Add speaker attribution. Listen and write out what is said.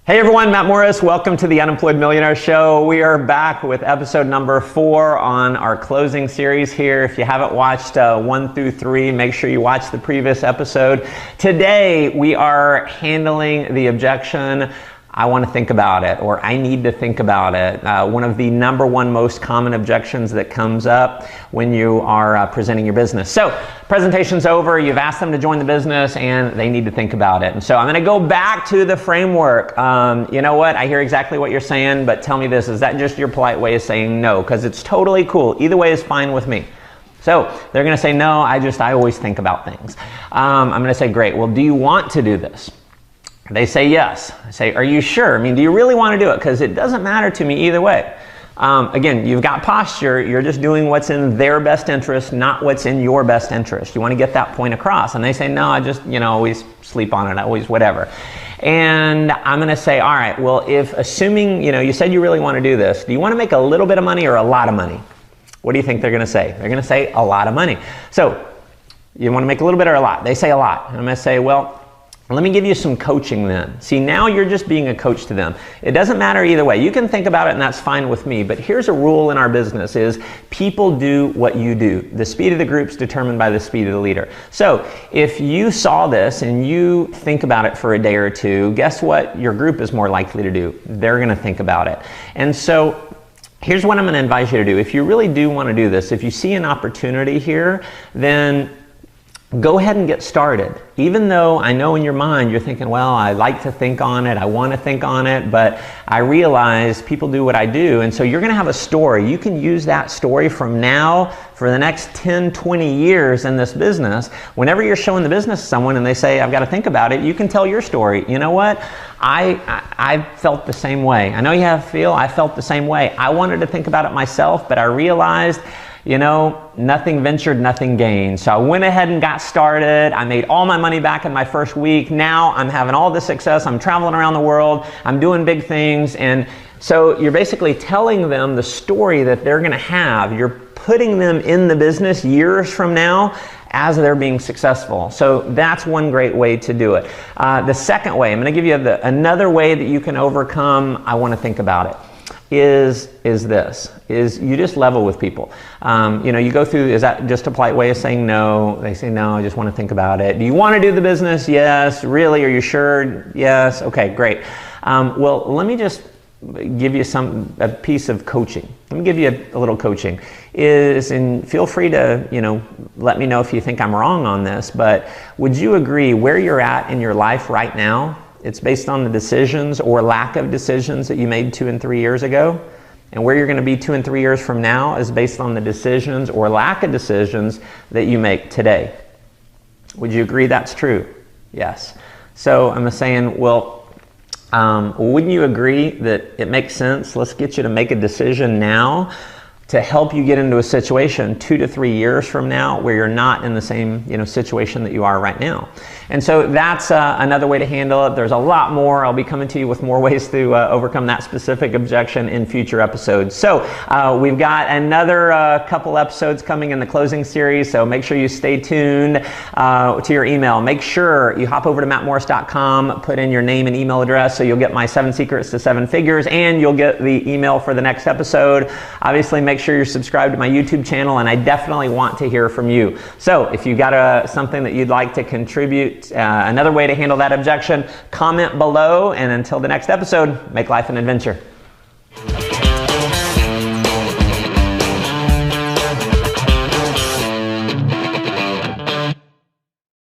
Speaker 1: Hey everyone, Mett Morris. Welcome to the Unemployed Millionaire Show. We are back with episode number 4 on our closing series here. If you haven't watched 1 through 3, make sure you watch the previous episode. Today we are handling the objection, I want to think about it, or I need to think about it. One of the number one most common objections that comes up when you are presenting your business. So, presentation's over, you've asked them to join the business, and they need to think about it. And so I'm going to go back to the framework. You know what? I hear exactly what you're saying, but tell me this, is that just your polite way of saying no? Because it's totally cool. Either way is fine with me. So they're going to say, no, I always think about things. I'm going to say, great. Well, do you want to do this? They say yes. I say, are you sure? I mean, do you really want to do it? Because it doesn't matter to me either way. Again, you've got posture. You're just doing what's in their best interest, not what's in your best interest. You want to get that point across. And they say, no, I just, always sleep on it, always whatever. And I'm going to say, all right, well, if assuming, you said you really want to do this, do you want to make a little bit of money or a lot of money? What do you think they're going to say? They're going to say a lot of money. So you want to make a little bit or a lot? They say a lot. And I'm going to say, well, let me give you some coaching then. See, now you're just being a coach to them. It doesn't matter either way. You can think about it and that's fine with me, but here's a rule in our business is people do what you do. The speed of the group is determined by the speed of the leader. So if you saw this and you think about it for a day or two, guess what your group is more likely to do? They're going to think about it. And so here's what I'm going to advise you to do. If you really do want to do this, if you see an opportunity here, then go ahead and get started. Even though I know in your mind you're thinking, well, I like to think on it, I want to think on it, but I realize people do what I do, and so you're going to have a story. You can use that story from now for the next 10, 20 years in this business. Whenever you're showing the business to someone and they say, I've got to think about it, you can tell your story. You know what? I felt the same way. I know you I felt the same way. I wanted to think about it myself, but I realized nothing ventured, nothing gained. So I went ahead and got started. I made all my money back in my first week. Now I'm having all this success. I'm traveling around the world. I'm doing big things. And so you're basically telling them the story that they're going to have. You're putting them in the business years from now as they're being successful. So that's one great way to do it. The second way, I'm going to give you another way that you can overcome, I want to think about it. Is you just level with people. You go through, is that just a polite way of saying no? They say, no, I just want to think about it. Do you want to do the business? Yes. Really? Are you sure? Yes. Okay, great. Well, let me just give you a piece of coaching. Let me give you a little coaching. And feel free to, let me know if you think I'm wrong on this, but would you agree where you're at in your life right now? It's based on the decisions or lack of decisions that you made 2 and 3 years ago. And where you're going to be 2 and 3 years from now is based on the decisions or lack of decisions that you make today. Would you agree that's true? Yes. So I'm saying, well, wouldn't you agree that it makes sense? Let's get you to make a decision now to help you get into a situation 2 to 3 years from now where you're not in the same situation that you are right now. And so that's another way to handle it. There's a lot more. I'll be coming to you with more ways to overcome that specific objection in future episodes. So we've got another couple episodes coming in the closing series, so make sure you stay tuned to your email. Make sure you hop over to mattmorris.com, put in your name and email address so you'll get my 7 secrets to 7 figures and you'll get the email for the next episode. Obviously, make sure you're subscribed to my YouTube channel, and I definitely want to hear from you. So if you got something that you'd like to contribute, another way to handle that objection, comment below, and until the next episode, make life an adventure.